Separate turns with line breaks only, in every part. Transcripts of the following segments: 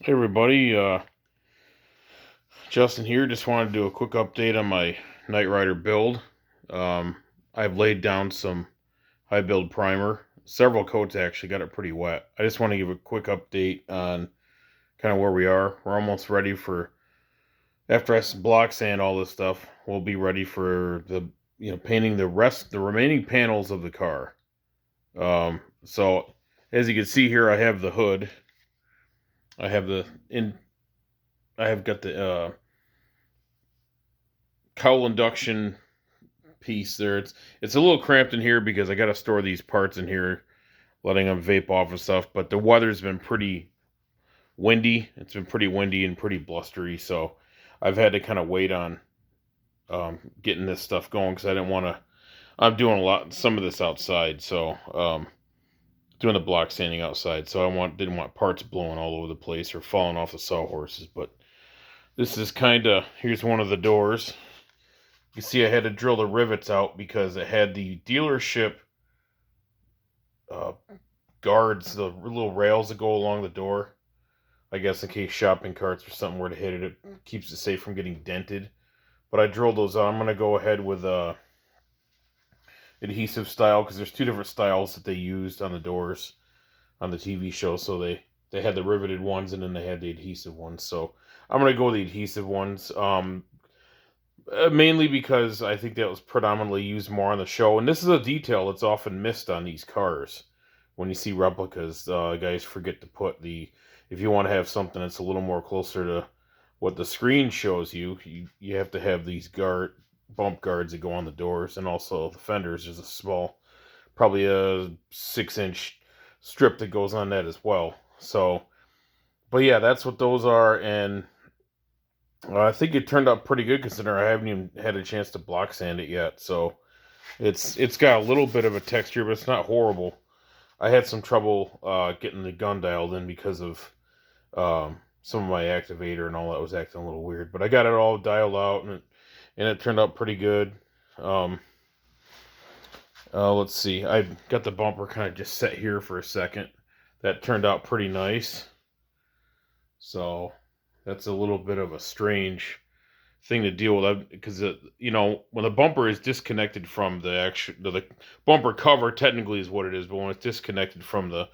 Hey everybody, Justin here. Just wanted to do a quick update on my Knight Rider build. Um, I've laid down some high build primer, several coats actually, got it pretty wet. I just want to give a quick update on kind of where we are. We're almost ready for, after I block sand all this stuff, we'll be ready for painting the remaining panels of the car. So as you can see here, I have the hood. I have the in. I have got the cowl induction piece there. It's a little cramped in here because I got to store these parts in here, letting them vape off and stuff. But the weather's been pretty windy. It's been pretty windy and pretty blustery, so I've had to kind of wait on getting this stuff going because I didn't want to. I'm doing some of this outside, so doing the block sanding outside. So didn't want parts blowing all over the place or falling off the sawhorses. But this is kind of here's one of the doors. You see I had to drill the rivets out because it had the dealership uh, guards, the little rails that go along the door. I guess in case shopping carts or something were to hit it, it keeps it safe from getting dented. But I drilled those out. I'm going to go ahead with adhesive style because there's two different styles that they used on the doors on the TV show. So they had the riveted ones and then they had the adhesive ones. So I'm going to go with the adhesive ones. Mainly because I think that was predominantly used more on the show, and this is a detail that's often missed on these cars. When you see replicas, guys forget to put if you want to have something that's a little more closer to what the screen shows you have to have these bump guards that go on the doors, and also the fenders. There's a small, probably a 6-inch strip that goes on that as well. So, but yeah, that's what those are, and I think it turned out pretty good considering I haven't even had a chance to block sand it yet. So it's got a little bit of a texture, but it's not horrible. I had some trouble getting the gun dialed in because of some of my activator and all that was acting a little weird. But I got it all dialed out and it turned out pretty good. Um, let's see. I got the bumper kind of just set here for a second. That turned out pretty nice. So that's a little bit of a strange thing to deal with because when the bumper is disconnected from the bumper cover technically is what it is, but when it's disconnected from the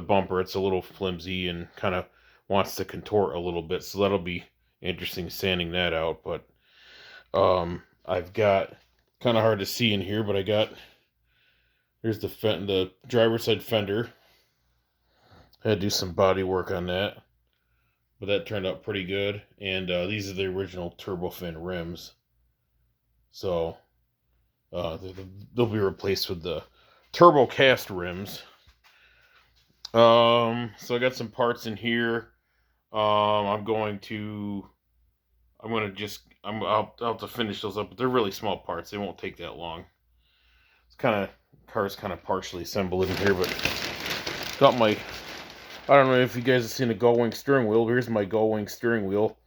bumper, it's a little flimsy and kind of wants to contort a little bit. So that'll be interesting sanding that out. But I've got kind of hard to see in here, but here's the driver's side fender. I had to do some body work on that. But that turned out pretty good. And these are the original turbofin rims. So they'll be replaced with the turbo cast rims. So I got some parts in here. I'll have to finish those up, but they're really small parts. They won't take that long. Car's kind of partially assembled in here, but got I don't know if you guys have seen a gull-wing steering wheel. Here's my gull-wing steering wheel.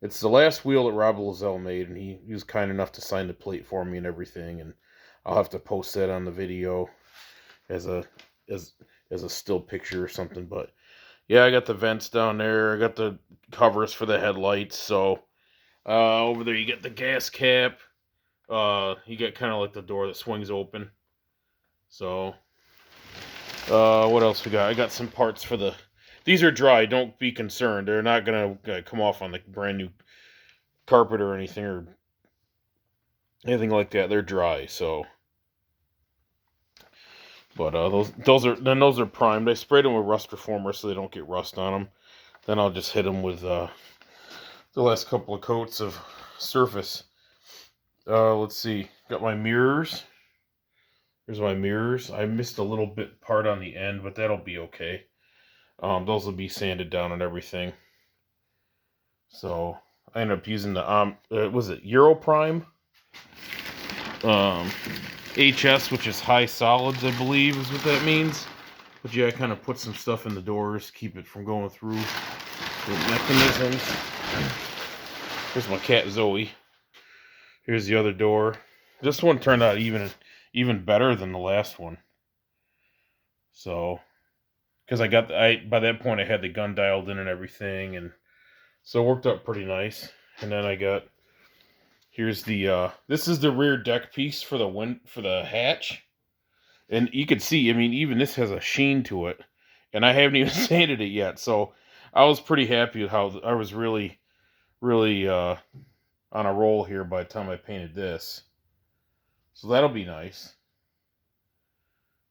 It's the last wheel that Rob Lozelle made, and he was kind enough to sign the plate for me and everything. And I'll have to post that on the video as a as as a still picture or something. But yeah, I got the vents down there. I got the covers for the headlights. So over there you get the gas cap. You get kind of like the door that swings open. So what else we got? I got some parts for the. These are dry. Don't be concerned. They're not gonna come off on the brand new carpet or anything like that. They're dry. So, but those are primed. I sprayed them with rust reformer so they don't get rust on them. Then I'll just hit them with the last couple of coats of surface. Let's see. Got my mirrors. Here's my mirrors. I missed a little bit part on the end, but that'll be okay. Those will be sanded down and everything. So I ended up using the was it Europrime? HS, which is high solids, I believe, is what that means. But yeah, I kind of put some stuff in the doors, keep it from going through the mechanisms. Here's my cat Zoe. Here's the other door. This one turned out even better than the last one. So because by that point I had the gun dialed in and everything, and so it worked out pretty nice. And then I got, here's the this is the rear deck piece for the hatch, and you can see, I mean, even this has a sheen to it, and I haven't even sanded it yet. So I was pretty happy with how I was really on a roll here by the time I painted this. So that'll be nice.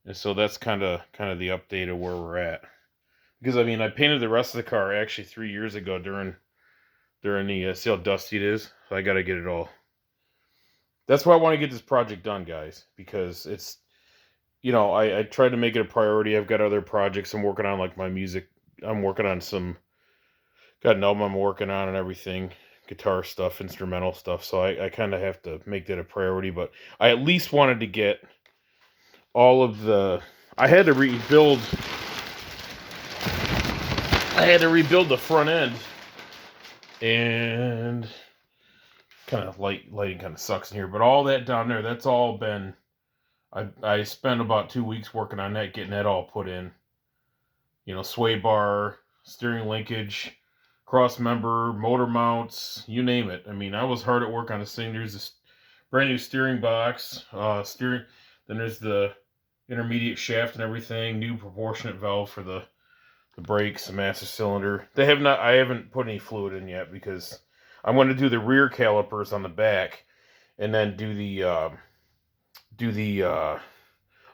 And so that's kind of the update of where we're at. Because I mean, I painted the rest of the car actually 3 years ago during the see how dusty it is. So I got to get it all. That's why I want to get this project done, guys. Because it's, I tried to make it a priority. I've got other projects I'm working on, like my music. I'm working on got an album I'm working on and everything. Guitar stuff, instrumental stuff. So I kind of have to make that a priority. But I at least wanted to get all of the... I had to rebuild the front end, and kind of lighting kind of sucks in here, but all that down there, that's all been, I spent about 2 weeks working on that, getting that all put in. Sway bar, steering linkage, cross member, motor mounts, you name it. I mean, I was hard at work on this thing. There's this brand new steering box, then there's the intermediate shaft and everything, new proportionate valve for the brakes, the master cylinder. I haven't put any fluid in yet because I'm going to do the rear calipers on the back, and then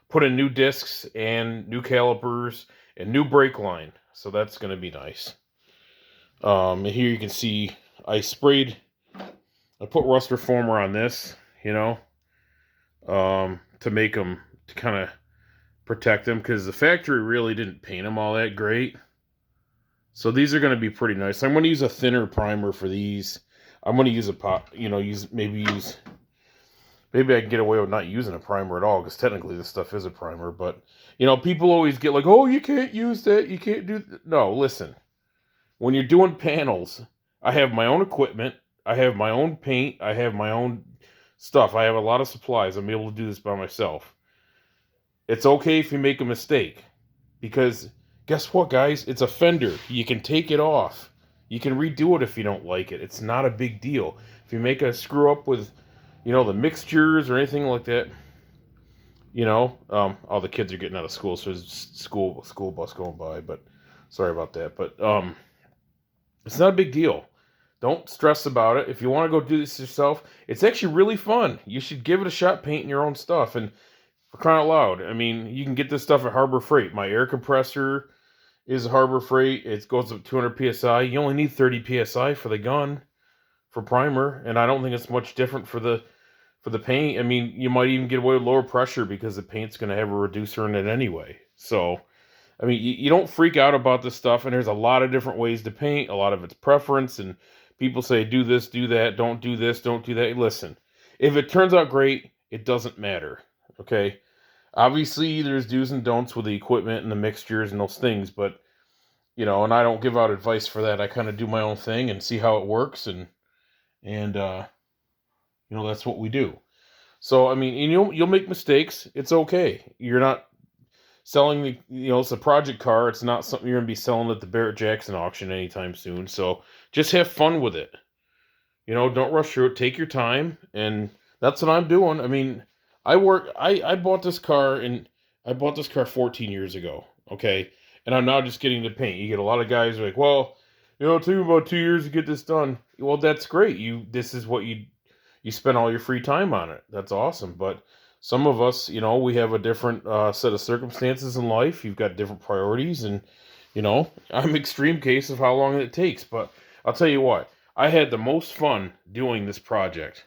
put in new discs and new calipers and new brake line. So that's going to be nice. And here you can see I put rust reformer on this, to make them, to kind of protect them, because the factory really didn't paint them all that great. So these are going to be pretty nice. I'm going to use a thinner primer for these. I'm going to use maybe I can get away with not using a primer at all, because technically this stuff is a primer. But people always get like, oh, you can't use that, you can't do that. No, listen. When you're doing panels, I have my own equipment, I have my own paint, I have my own stuff. I have a lot of supplies. I'm able to do this by myself. It's okay if you make a mistake, because guess what, guys? It's a fender. You can take it off. You can redo it if you don't like it. It's not a big deal. If you make a screw up with, the mixtures or anything like that, all the kids are getting out of school, so there's school bus going by, but sorry about that. But it's not a big deal. Don't stress about it. If you want to go do this yourself, it's actually really fun. You should give it a shot painting your own stuff. And for crying out loud, I mean, you can get this stuff at Harbor Freight. My air compressor is Harbor Freight. It goes up 200 psi. You only need 30 psi for the gun, for primer, and I don't think it's much different for the paint. I mean, you might even get away with lower pressure because the paint's going to have a reducer in it anyway. So, I mean, you don't freak out about this stuff, and there's a lot of different ways to paint. A lot of it's preference, and people say, do this, do that, don't do this, don't do that. Listen, if it turns out great, it doesn't matter, okay? Obviously, there's do's and don'ts with the equipment and the mixtures and those things, but, and I don't give out advice for that. I kind of do my own thing and see how it works, and that's what we do. So, I mean, you'll make mistakes. It's okay. You're not selling it's a project car. It's not something you're going to be selling at the Barrett-Jackson auction anytime soon. So just have fun with it. Don't rush through it. Take your time. And that's what I'm doing. I mean, I bought this car 14 years ago. Okay. And I'm now just getting to paint. You get a lot of guys who are like, well, it took me about 2 years to get this done. Well, that's great. This is what you spend all your free time on it. That's awesome. But some of us, we have a different set of circumstances in life. You've got different priorities, and, I'm extreme case of how long it takes. But I'll tell you what, I had the most fun doing this project.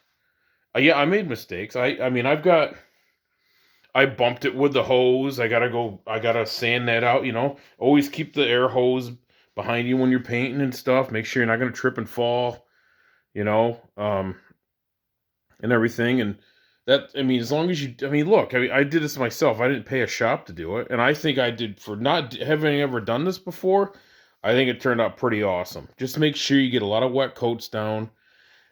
Yeah, I made mistakes. I mean, I bumped it with the hose. I gotta sand that out, Always keep the air hose behind you when you're painting and stuff. Make sure you're not going to trip and fall, and everything. And that, I mean, as long as look, I did this myself. I didn't pay a shop to do it. And I think I did, for not having ever done this before, I think it turned out pretty awesome. Just make sure you get a lot of wet coats down,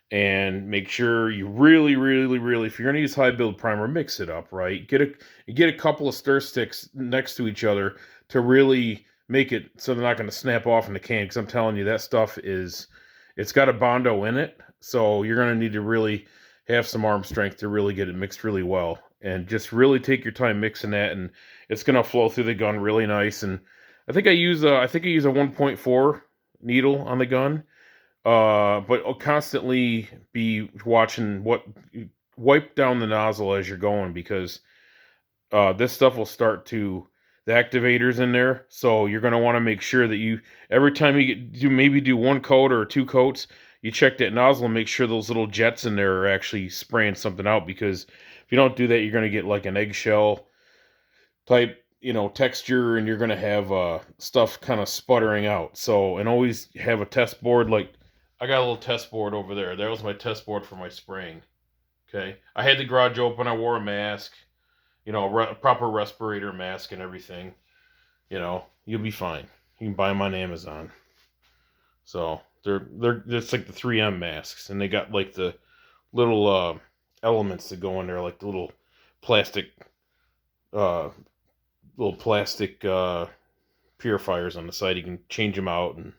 and make sure you really, really, really, if you're going to use high build primer, mix it up, right? Get a couple of stir sticks next to each other to really make it so they're not going to snap off in the can, because I'm telling you, that stuff it's got a Bondo in it, so you're going to need to really have some arm strength to really get it mixed really well, and just really take your time mixing that, and it's going to flow through the gun really nice. And I think I use a 1.4 needle on the gun, but I'll constantly be watching wipe down the nozzle as you're going, because this stuff will start to, the activators in there, so you're going to want to make sure that you, every time you maybe do one coat or two coats, you check that nozzle and make sure those little jets in there are actually spraying something out, because if you don't do that, you're going to get like an eggshell type, texture, and you're going to have stuff kind of sputtering out. So, and always have a test board. Like, I got a little test board over there. That was my test board for my spraying. Okay, I had the garage open, I wore a mask, a proper respirator mask and everything. You'll be fine. You can buy them on Amazon. So they're it's like the 3M masks, and they got like the little elements that go in there, like the little plastic uh purifiers on the side. You can change them out, and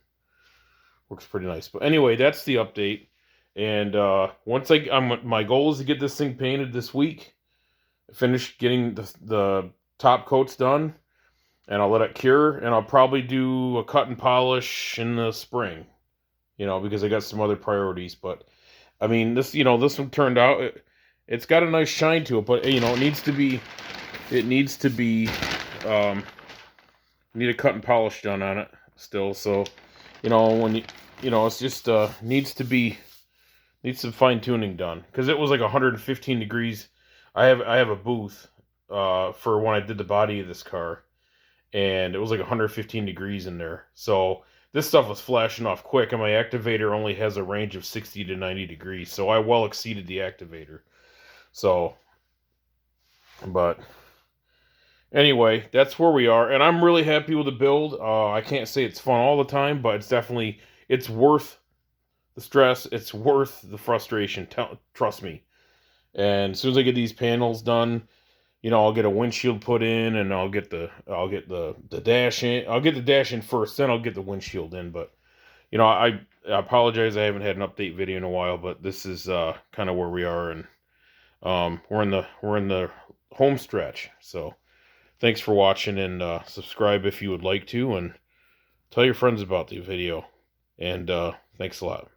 works pretty nice. But anyway, that's the update. And once my goal is to get this thing painted this week. Finish getting the top coats done, and I'll let it cure, and I'll probably do a cut and polish in the spring, because I got some other priorities. But I mean, this one turned out, it's got a nice shine to it, but it needs to be need a cut and polish done on it still. So when it's just needs some fine tuning done, because it was like 115 degrees. I have a booth for when I did the body of this car, and it was like 115 degrees in there. So this stuff was flashing off quick, and my activator only has a range of 60 to 90 degrees. So I well exceeded the activator. So, but anyway, that's where we are, and I'm really happy with the build. I can't say it's fun all the time, but it's worth the stress. It's worth the frustration. Trust me. And as soon as I get these panels done, I'll get a windshield put in, and I'll get the dash in. I'll get the dash in first, then I'll get the windshield in. But I apologize, I haven't had an update video in a while, but this is kind of where we are, and we're in the home stretch. So thanks for watching, and subscribe if you would like to, and tell your friends about the video. And thanks a lot.